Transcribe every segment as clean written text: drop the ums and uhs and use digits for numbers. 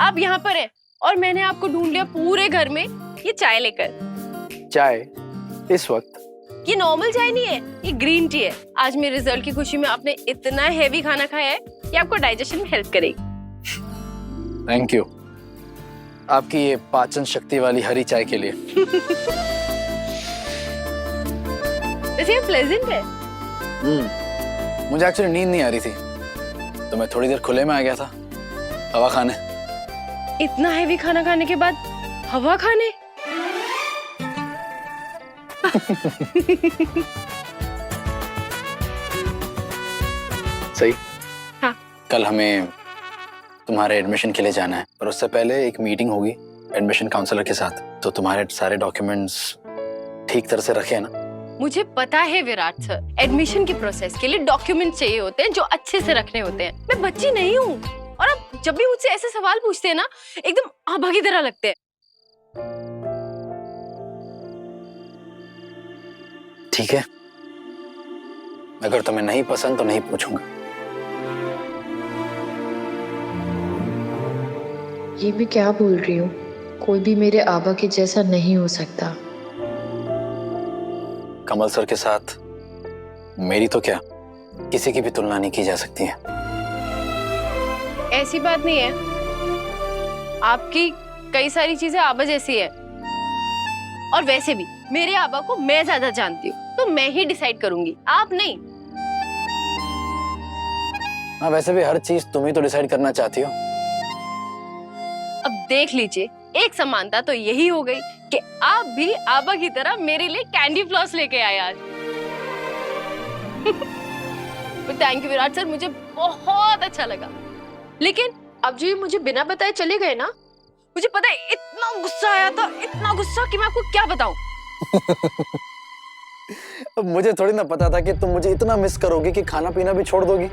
आप यहाँ पर हैं और मैंने आपको ढूंढ लिया पूरे घर में ये चाय लेकर। चाय इस वक्त? ये नॉर्मल चाय नहीं है, ये ग्रीन टी है। आज मेरे रिजल्ट की खुशी में आपने इतना हेवी खाना खाया है कि आपको डाइजेशन में हेल्प करेगी। थैंक यू आपकी ये पाचन शक्ति वाली हरी चाय के लिए। वैसे ये प्लेजेंट है। मुझे एक्चुअली नींद नहीं आ रही थी तो मैं थोड़ी देर खुले में आ गया था हवा खाने। इतना हेवी खाना खाने के बाद हवा खाने? सही। हाँ। कल हमें तुम्हारे एडमिशन के लिए जाना है, पर उससे पहले एक मीटिंग होगी एडमिशन काउंसलर के साथ। तो तुम्हारे सारे डॉक्यूमेंट्स ठीक तरह से रखे हैं ना? मुझे पता है विराट सर, एडमिशन की प्रोसेस के लिए डॉक्यूमेंट चाहिए होते हैं जो अच्छे से रखने होते हैं। मैं बच्ची नहीं हूँ और आप जब भी मुझसे ऐसे सवाल पूछते हैं ना, एकदम आभा की तरह लगते हैं। ठीक है, अगर तुम्हें नहीं पसंद तो नहीं पूछूंगा। ये मैं क्या बोल रही हूँ? कोई भी मेरे आबा के जैसा नहीं हो सकता। कमल सर के साथ मेरी तो क्या, किसी की भी तुलना नहीं की जा सकती है। ऐसी बात नहीं है, आपकी कई सारी चीजें आबा जैसी है। और वैसे भी मेरे आबा को मैं ज्यादा जानती हूँ, तो मैं ही डिसाइड करूंगी, आप नहीं। हाँ, वैसे भी हर चीज तुम ही तो डिसाइड करना चाहती हो। अब देख लीजिए, एक समानता तो यही हो गई कि आप भी आबा की तरह मेरे लिए कैंडी फ्लॉस लेके आए आज। थैंक यू विराट सर, मुझे बहुत अच्छा लगा। लेकिन अब जो ये मुझे बिना बताए चले गए ना, मुझे पता है इतना गुस्सा आया था, इतना गुस्सा कि मैं आपको क्या बताऊं। अब मुझे थोड़ी ना पता था कि तुम मुझे इतना मिस करोगी कि खाना पीना भी छोड़ दोगी।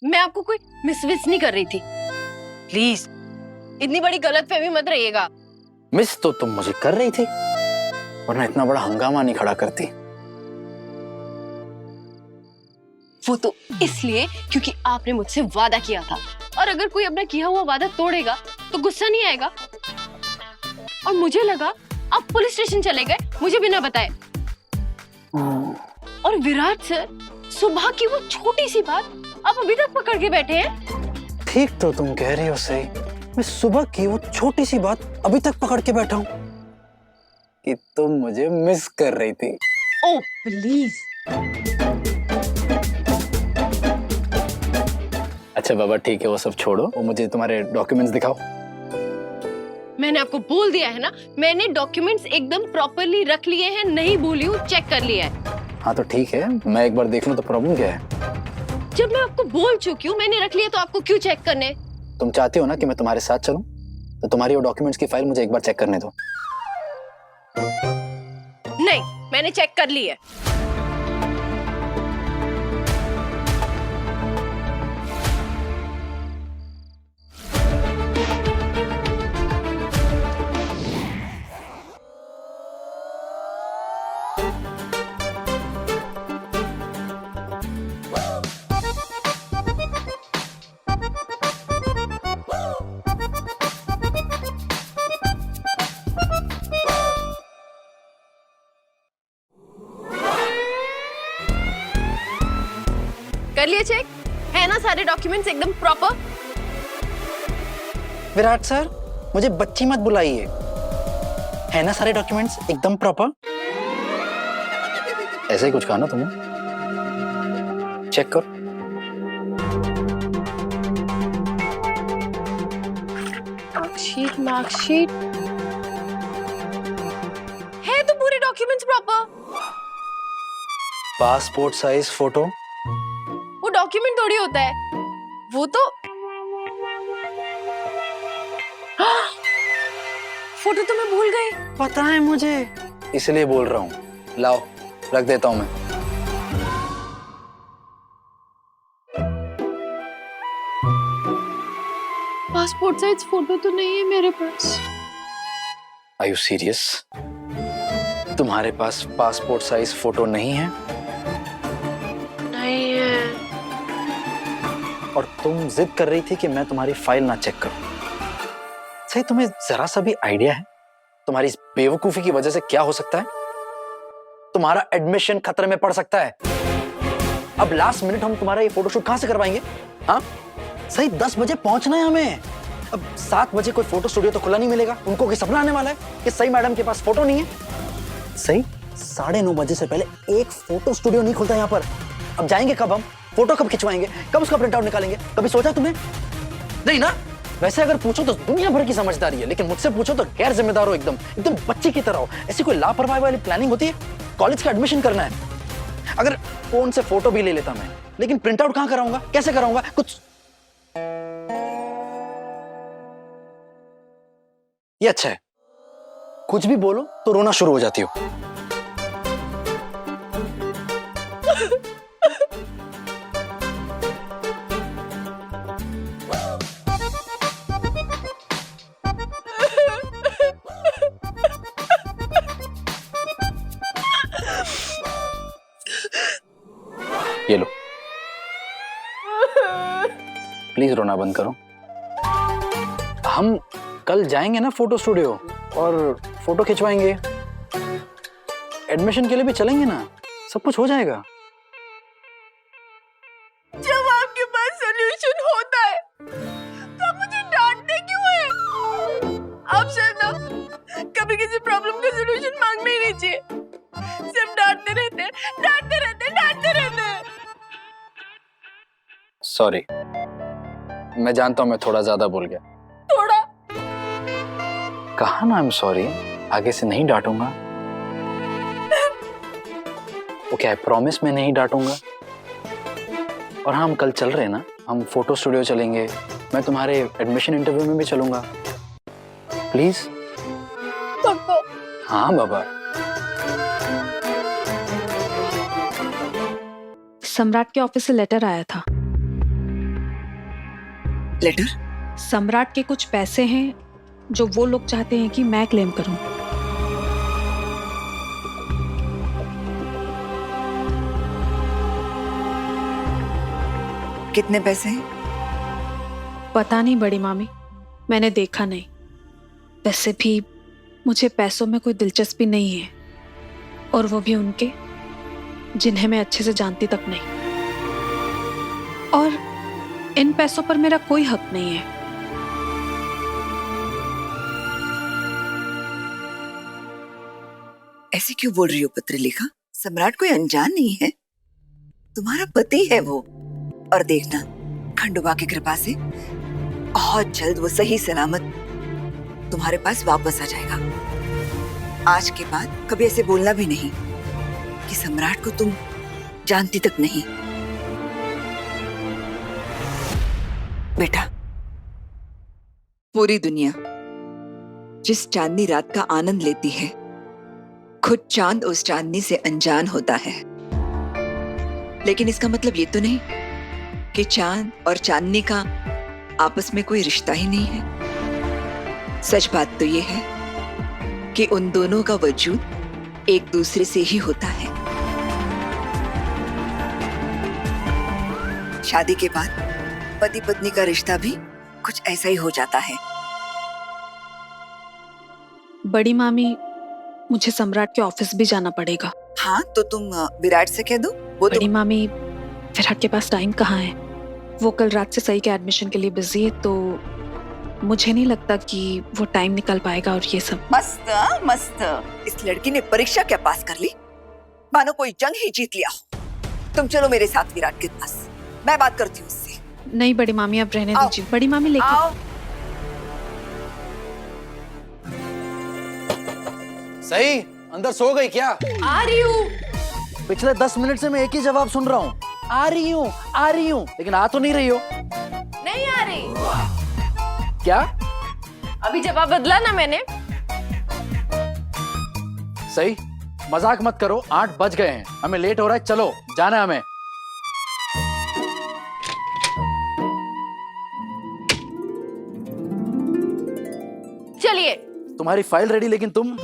मैं आपको कोई मिसविस नहीं कर रही थी, प्लीज इतनी बड़ी गलतफहमी मत रहिएगा। मिस तो तुम मुझे कर रही थी, वरना इतना बड़ा हंगामा नहीं खड़ा करती। वो तो इसलिए क्योंकि आपने मुझसे वादा किया था, और अगर कोई अपना किया हुआ वादा तोड़ेगा तो गुस्सा नहीं आएगा। और मुझे लगा आप पुलिस स्टेशन चले गए मुझे बिना बताए। और विराट सर, सुबह की वो छोटी सी बात आप अभी तक पकड़ के बैठे हैं। ठीक तो तुम कह रही हो सही, मैं सुबह की वो छोटी सी बात अभी तक पकड़ के बैठा हूँ कि तुम मुझे मिस कर रही थी। Oh please. अच्छा बाबा ठीक है, वो सब छोड़ो, वो मुझे तुम्हारे डॉक्यूमेंट्स दिखाओ। मैंने आपको बोल दिया है ना, मैंने डॉक्यूमेंट्स एकदम प्रॉपरली रख लिए हैं, नहीं भूली हूँ, चेक कर लिया है। हाँ तो ठीक है, मैं एक बार देख लूं तो प्रॉब्लम क्या है? जब मैं आपको बोल चुकी हूँ मैंने रख लिया, तो आपको क्यों चेक करने? तुम चाहती हो ना कि मैं तुम्हारे साथ चलूं, तो तुम्हारी वो डॉक्यूमेंट्स की फाइल मुझे एक बार चेक करने दो। नहीं, मैंने चेक कर ली है। कर लिए चेक? है ना सारे डॉक्यूमेंट्स एकदम प्रॉपर? विराट सर, मुझे बच्ची मत बुलाइए। है ना सारे डॉक्यूमेंट्स एकदम प्रॉपर? ऐसे ही कुछ कहा ना तुमने? चेक करो। मार्कशीट है तो पूरे documents proper. Passport size photo? वो डॉक्यूमेंट थोड़ी होता है, वो तो फोटो तो मैं भूल गई। पता है मुझे, इसलिए बोल रहा हूँ। लाओ, रख देता हूँ मैं। पासपोर्ट साइज फोटो तो नहीं है मेरे पास। Are you serious? तुम्हारे पास पासपोर्ट साइज फोटो नहीं है? नहीं है। और तुम जिद कर रही थी कि मैं तुम्हारी फाइल ना चेक करूं। सही, तुम्हें जरा सा भी आइडिया है तुम्हारी इस बेवकूफी की वजह से क्या हो सकता है? तुम्हारा एडमिशन खतरे में पड़ सकता है। अब लास्ट मिनट हम तुम्हारा ये फोटोशूट कहां से करवाएंगे? हाँ सही, 10 बजे पहुंचना है हमें। अब 7 बजे कोई फोटो स्टूडियो तो खुला नहीं मिलेगा। उनको कोई सपना आने वाला है कि सही मैडम के पास फोटो नहीं है। सही, 9:30 बजे से पहले एक फोटो स्टूडियो नहीं खुलता यहाँ पर। अब जाएंगे कब हम? फोटो कब खिंचवाएंगे? कब उसका प्रिंट आउट निकालेंगे? कभी सोचा तुमने? नहीं ना? वैसे अगर पूछो तो दुनिया भर की समझदारी है, लेकिन मुझसे पूछो तो गैर जिम्मेदार हो, एकदम बच्चे की तरह हो। ऐसी कोई लापरवाही वाली प्लानिंग होती है? कॉलेज का एडमिशन करना है, अगर फोन से फोटो भी ले लेता मैं, लेकिन प्रिंट आउट कहां कराऊंगा? कैसे कराऊंगा? कुछ ये अच्छा है, कुछ भी बोलो तो रोना शुरू हो जाती हो। ये लो, प्लीज रोना बंद करो। हम कल जाएंगे ना फोटो स्टूडियो और फोटो खिंचवाएंगे। एडमिशन के लिए भी चलेंगे ना, सब कुछ हो जाएगा। जब आपके पास सॉल्यूशन होता है तो आप मुझे डांटते क्यों हैं? आप शायद ना कभी किसी प्रॉब्लम का सॉल्यूशन मांगना ही नहीं चाहिए, सिर्फ डांटते रहते हैं, डांटते रहते हैं, डांटते रहते हैं। सॉरी, मैं जानता हूं मैं थोड़ा ज्यादा बोल गया। थोड़ा? कहा ना आई एम सॉरी, आगे से नहीं डांटूंगा। ओके, आई प्रॉमिस मैं नहीं डांटूंगा। और हाँ, हम कल चल रहे हैं ना, हम फोटो स्टूडियो चलेंगे, मैं तुम्हारे एडमिशन इंटरव्यू में भी चलूंगा। प्लीज। पक्का? हाँ बाबा। सम्राट के ऑफिस से लेटर आया था। लेटर? सम्राट के कुछ पैसे हैं जो वो लोग चाहते हैं कि मैं क्लेम करूं। कितने पैसे हैं? पता नहीं बड़ी मामी, मैंने देखा नहीं। वैसे भी मुझे पैसों में कोई दिलचस्पी नहीं है, और वो भी उनके जिन्हें मैं अच्छे से जानती तक नहीं। और इन पैसों पर मेरा कोई हक नहीं है। ऐसे क्यों बोल रही हो पत्रलेखा? सम्राट कोई अनजान नहीं है, तुम्हारा पति है वो। और देखना, खंडोबा की कृपा से बहुत जल्द वो सही सलामत तुम्हारे पास वापस आ जाएगा। आज के बाद कभी ऐसे बोलना भी नहीं कि सम्राट को तुम जानती तक नहीं। बेटा, पूरी दुनिया जिस चांदनी रात का आनंद लेती है, खुद चांद उस चांदनी से अनजान होता है। लेकिन इसका मतलब ये तो नहीं कि चांद और चांदनी का आपस में कोई रिश्ता ही नहीं है। सच बात तो ये है कि उन दोनों का वजूद एक दूसरे से ही होता है। शादी के बाद पति पत्नी का रिश्ता भी कुछ ऐसा ही हो जाता है। बड़ी मामी, मुझे सम्राट के ऑफिस भी जाना पड़ेगा। हाँ, तो तुम विराट से कह दो। वो तो बड़ी मामी, विराट के पास टाइम कहाँ है? वो कल रात से सही के एडमिशन के लिए बिजी है, तो मुझे नहीं लगता कि वो टाइम निकाल पाएगा। और ये सब मस्त मस्त। इस लड़की ने परीक्षा क्या पास कर ली, मानो कोई जंग ही जीत लिया हो। तुम चलो मेरे साथ विराट के पास, मैं बात करती हूँ उससे। नहीं बड़ी मामी, अब रहने आओ। दीजिए। बड़ी मामी लेके आओ। सही, अंदर सो गई क्या? आ रही हूँ। पिछले 10 मिनट से मैं एक ही जवाब सुन रहा हूँ, आ रही हूँ, लेकिन आ तो नहीं रही हो। नहीं आ रही। क्या? अभी जवाब बदला ना मैंने। सही, मजाक मत करो, 8 बज गए हैं, हमें लेट हो रहा है, चलो जाना है हमें। चलिए, तुम्हारी फाइल रेडी, लेकिन तुम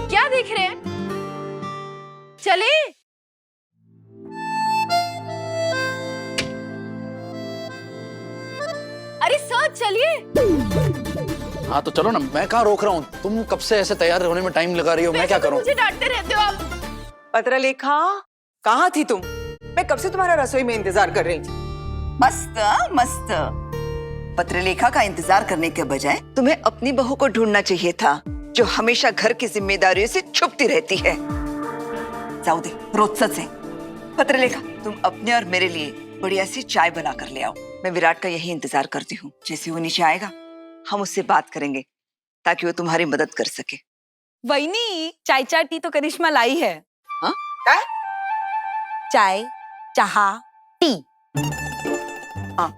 क्या देख रहे हैं? चले। अरे सर चलिए। हाँ तो चलो ना, मैं कहाँ रोक रहा हूँ? तुम कब से ऐसे तैयार होने में टाइम लगा रही हो, मैं क्या करूँ? मुझे डांटते रहते हो आप। पत्रलेखा, कहाँ थी तुम? मैं कब से तुम्हारा रसोई में इंतजार कर रही थी। मस्त मस्त। पत्रलेखा का इंतजार करने के बजाय तुम्हें अपनी बहू को ढूंढना चाहिए था, जो हमेशा घर की जिम्मेदारियों से छुपती रहती है। जाओ दे, रोज से। पत्रलेखा, तुम अपने और मेरे लिए बढ़िया सी चाय बना कर ले आओ। मैं विराट का यही इंतजार करती हूँ। जैसे वो नीचे आएगा, हम उससे बात करेंगे ताकि वो तुम्हारी मदद कर सके। वहीनी, चाय चाय टी तो करिश्मा लाई है। हाँ? क्या? चाय, चाहा, टी। हाँ।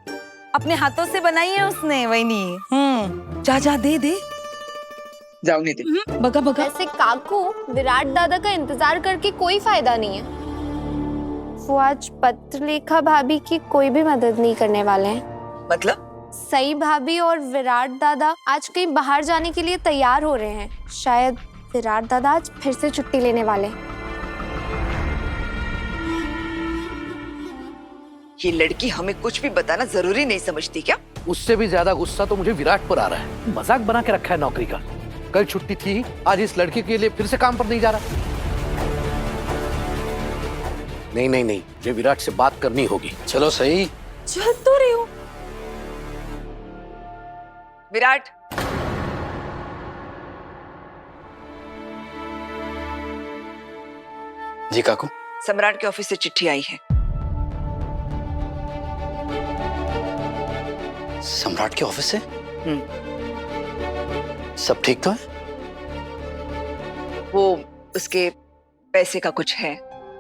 अपने हाथों से बनाई है उसने वहीनी। जा जा दे दे। जाओ नहीं दे। बगा बगा। ऐसे काकू, विराट दादा का इंतजार करके कोई फायदा नहीं है। वो आज पत्रलेखा भाभी की कोई भी मदद नहीं करने वाले हैं। मतलब? सई भाभी और विराट दादा आज कहीं बाहर जाने के लिए तैयार हो रहे हैं। शायद विराट दादा आज फिर से छुट्टी लेने वाले हैं। ये लड़की हमें कुछ भी बताना जरूरी नहीं समझती क्या? उससे भी ज्यादा गुस्सा तो मुझे विराट पर आ रहा है। मजाक बना के रखा है नौकरी का। कल छुट्टी थी, आज इस लड़के के लिए फिर से काम पर नहीं जा रहा। नहीं नहीं नहीं, मुझे विराट से बात करनी होगी। चलो सही। चल तो रही हूँ। विराट, जी काकू। सम्राट के ऑफिस से चिट्ठी आई है। सम्राट के ऑफिस से? सब ठीक तो है? वो उसके पैसे का कुछ है।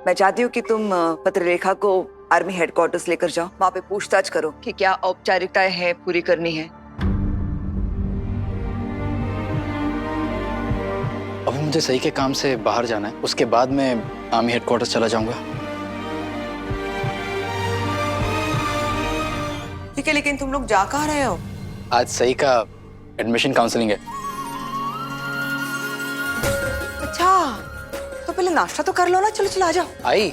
मैं चाहती हूँ कि तुम पत्रलेखा को आर्मी हेडक्वार्टर्स लेकर जाओ। वहां पे पूछताछ करो कि क्या औपचारिकताएं हैं, पूरी करनी है। अभी मुझे सही के काम से बाहर जाना है, उसके बाद मैं आर्मी हेडक्वार्टर्स चला जाऊंगा। ठीक है, लेकिन तुम लोग जा कहाँ रहे हो? आज सही का एडमिशन काउंसलिंग है। अच्छा, तो पहले नाश्ता तो कर लो ना। चलो चलो आ जाओ। आई,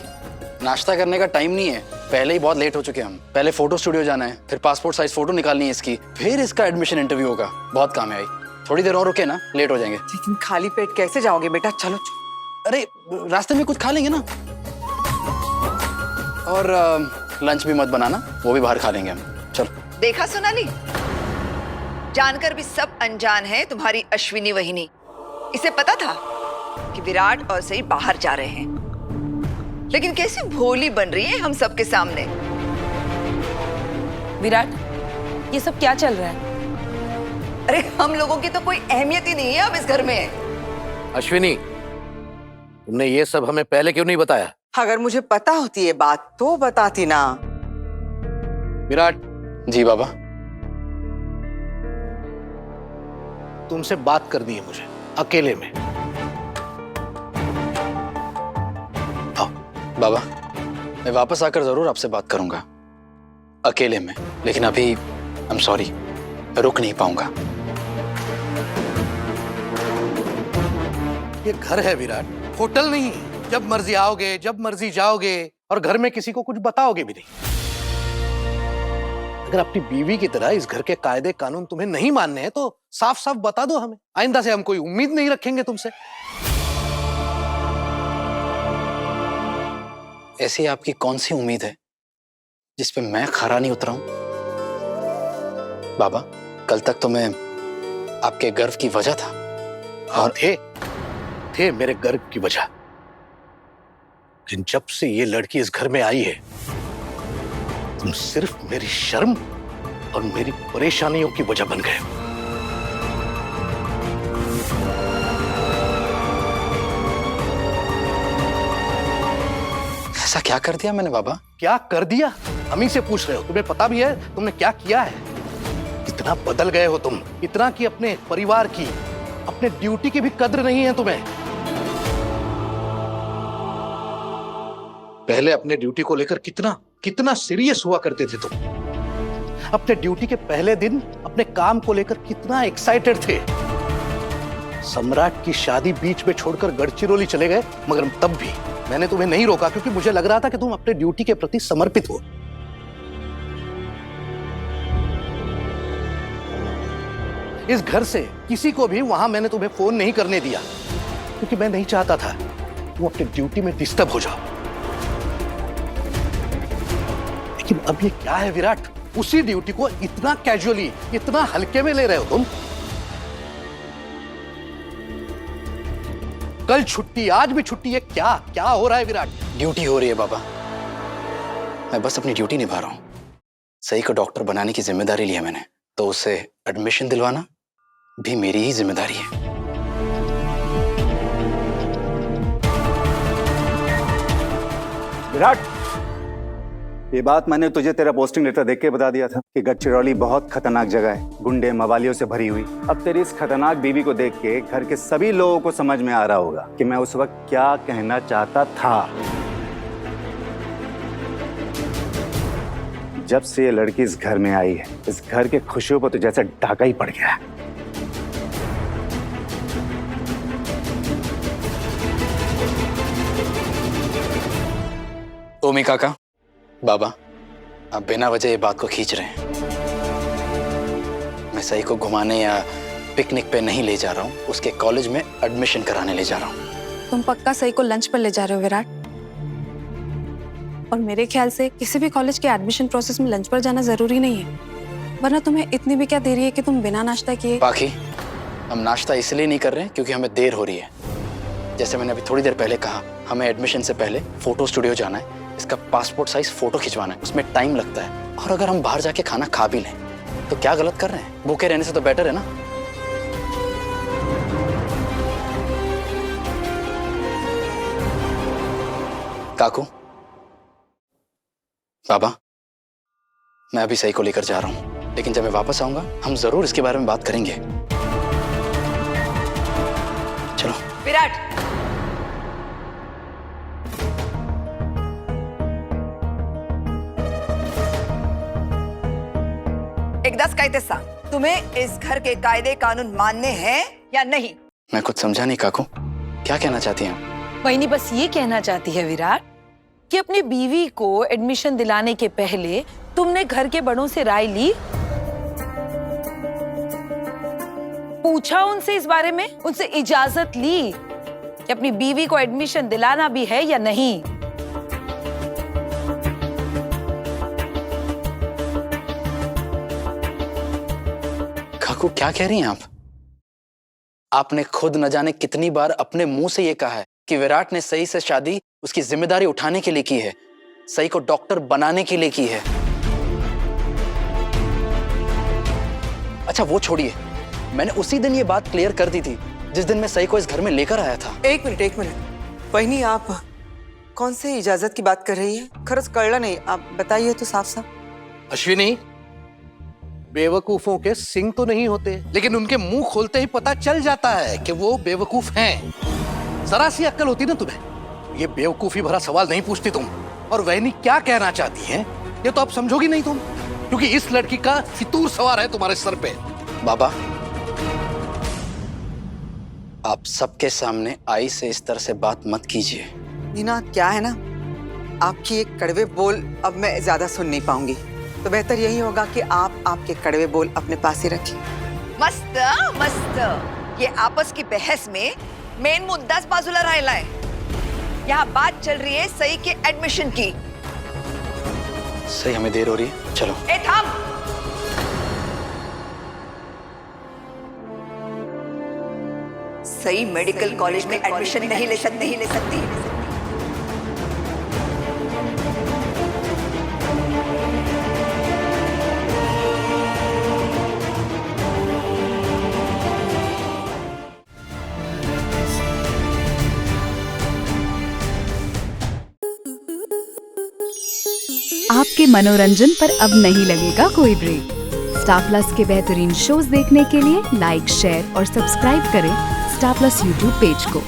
नाश्ता करने का टाइम नहीं है, पहले ही बहुत लेट हो चुके हैं हम। पहले फोटो स्टूडियो जाना है, फिर पासपोर्ट साइज फोटो निकालनी है इसकी, फिर इसका एडमिशन इंटरव्यू होगा। बहुत काम है। आई, थोड़ी देर और रुके ना, लेट हो जाएंगे। लेकिन खाली पेट कैसे जाओगे बेटा? चलो अरे रास्ते में कुछ खा लेंगे ना। और लंच भी मत बनाना, वो भी बाहर खा लेंगे हम। चलो। देखा सोनाली, जानकर भी सब अनजान है तुम्हारी अश्विनी वहिनी। इसे पता था कि विराट और सई बाहर जा रहे हैं, लेकिन कैसी भोली बन रही है हम सबके सामने। विराट, ये सब क्या चल रहा है? अरे हम लोगों की तो कोई अहमियत ही नहीं है अब इस घर में। अश्विनी, तुमने ये सब हमें पहले क्यों नहीं बताया? अगर मुझे पता होती ये बात तो बताती ना। विराट, जी बाबा। तुमसे बात करनी है मुझे, अकेले में। आओ बाबा, मैं वापस आकर जरूर आपसे बात करूंगा, अकेले में। लेकिन अभी आई एम सॉरी, रुक नहीं पाऊंगा। ये घर है विराट, होटल नहीं है। जब मर्जी आओगे, जब मर्जी जाओगे, और घर में किसी को कुछ बताओगे भी नहीं। अगर अपनी बीवी की तरह इस घर के कायदे कानून तुम्हें नहीं मानने हैं तो साफ साफ बता दो हमें। आइंदा से हम कोई उम्मीद नहीं रखेंगे तुमसे। ऐसी आपकी कौन सी उम्मीद है जिस पे मैं खरा नहीं उतरा हूं? बाबा, कल तक तो मैं आपके गर्व की वजह था। और थे मेरे गर्व की वजह। लेकिन जब से ये लड़की इस घर में आई है, तुम सिर्फ मेरी शर्म और मेरी परेशानियों की वजह बन गए। ऐसा क्या कर दिया मैंने बाबा? क्या कर दिया? हम ही से पूछ रहे हो? तुम्हें पता भी है तुमने क्या किया है? कितना बदल गए हो तुम, इतना कि अपने परिवार की, अपने ड्यूटी की भी कद्र नहीं है तुम्हें। पहले अपने ड्यूटी को लेकर कितना कितना सीरियस हुआ करते थे तुम। अपने ड्यूटी के पहले दिन अपने काम को लेकर कितना एक्साइटेड थे। सम्राट की शादी बीच में छोड़कर गढ़चिरौली चले गए, मगर तब भी मैंने तुम्हें नहीं रोका, क्योंकि मुझे लग रहा था कि तुम अपने ड्यूटी के प्रति समर्पित हो। इस घर से किसी को भी वहां मैंने तुम्हें फोन नहीं करने दिया, क्योंकि मैं नहीं चाहता था तुम अपनी ड्यूटी में डिस्टर्ब हो जाओ। लेकिन अब ये क्या है विराट, उसी ड्यूटी को इतना कैजुअली, इतना हल्के में ले रहे हो तुम। कल छुट्टी, आज भी छुट्टी है, क्या क्या हो रहा है विराट? ड्यूटी हो रही है बाबा, मैं बस अपनी ड्यूटी निभा रहा हूं। सही को डॉक्टर बनाने की जिम्मेदारी ली है मैंने, तो उसे एडमिशन दिलवाना भी मेरी ही जिम्मेदारी है। विराट, ये बात मैंने तुझे तेरा पोस्टिंग लेटर देख के बता दिया था कि गढ़चिरौली बहुत खतरनाक जगह है, गुंडे मवालियों से भरी हुई। अब तेरी इस खतरनाक बीवी को देख के घर के सभी लोगों को समझ में आ रहा होगा कि मैं उस वक्त क्या कहना चाहता था। जब से ये लड़की इस घर में आई है, इस घर के खुशियों पर तो जैसे डाका ही पड़ गया है। ओमी काका, बाबा, आप बिना वजह ये बात को खींच रहे हैं। मैं सही को घुमाने या पिकनिक पे नहीं ले जा रहा हूँ, उसके कॉलेज में एडमिशन कराने ले जा रहा हूँ। तुम पक्का सही को लंच पर ले जा रहे हो विराट? और मेरे ख्याल से किसी भी कॉलेज के एडमिशन प्रोसेस में लंच पर जाना जरूरी नहीं है, वरना तुम्हें इतनी भी क्या देरी है कि तुम बिना नाश्ता किए। बाकी हम नाश्ता इसलिए नहीं कर रहे हैं क्योंकि हमें देर हो रही है। जैसे मैंने अभी थोड़ी देर पहले कहा, हमें एडमिशन से पहले फोटो स्टूडियो जाना है, इसका पासपोर्ट साइज फोटो खिंचवाना है, उसमें टाइम लगता है। और अगर हम बाहर जाके खाना खा भी लें तो क्या गलत कर रहे हैं? भूखे रहने से तो बेटर है ना। काकू, बाबा, मैं अभी सही को लेकर जा रहा हूं, लेकिन जब मैं वापस आऊंगा हम जरूर इसके बारे में बात करेंगे। चलो विराट, एकदाच काय ते सांग, तुम्हें इस घर के कायदे कानून मानने हैं या नहीं? मैं कुछ समझा नहीं काकू, क्या कहना चाहती हैं? वहीनी बस ये कहना चाहती है विराट कि अपनी बीवी को एडमिशन दिलाने के पहले तुमने घर के बड़ों से राय ली, पूछा उनसे इस बारे में, उनसे इजाजत ली कि अपनी बीवी को एडमिशन दिलाना भी है या नहीं। काकू क्या कह रही हैं आप? आपने खुद न जाने कितनी बार अपने मुंह से ये कहा है कि विराट ने सही से शादी उसकी जिम्मेदारी उठाने के लिए की है, सही को डॉक्टर बनाने के लिए की है। अच्छा वो छोड़िए, मैंने उसी दिन ये बात क्लियर कर दी थी जिस दिन मैं सही को इस घर में लेकर आया था। एक मिनट, वहिनी आप कौन से इजाजत की बात कर रही है? खरंच कळलं नहीं, आप बताइए तो साफ साफ। अश्विनी, बेवकूफों के सिंग तो नहीं होते, लेकिन उनके मुंह खोलते ही पता चल जाता है कि वो बेवकूफ हैं। जरा सी अक्ल होती ना तुम्हें, ये बेवकूफी भरा सवाल नहीं पूछती तुम। और वहनी क्या कहना चाहती है ये तो आप समझोगी नहीं तुम, क्योंकि इस लड़की का फितूर सवार है तुम्हारे सर पे। बाबा, आप सबके सामने आई से इस तरह से बात मत कीजिए। नीना, क्या है ना, आपकी एक कड़वे बोल अब मैं ज्यादा सुन नहीं पाऊंगी, तो बेहतर यही होगा कि आप आपके कड़वे बोल अपने पास ही रखिए। मस्त मस्त, ये आपस की बहस में मेन मुद्दाच बाजूला राहिलाय। यहाँ बात चल रही है सही के एडमिशन की। सही, हमें देर हो रही है, चलो। ए थाम, सही मेडिकल कॉलेज में एडमिशन नहीं ले सकती। आपके मनोरंजन पर अब नहीं लगेगा कोई ब्रेक। स्टार प्लस के बेहतरीन शोज देखने के लिए लाइक, शेयर और सब्सक्राइब करें स्टार प्लस यूट्यूब पेज को।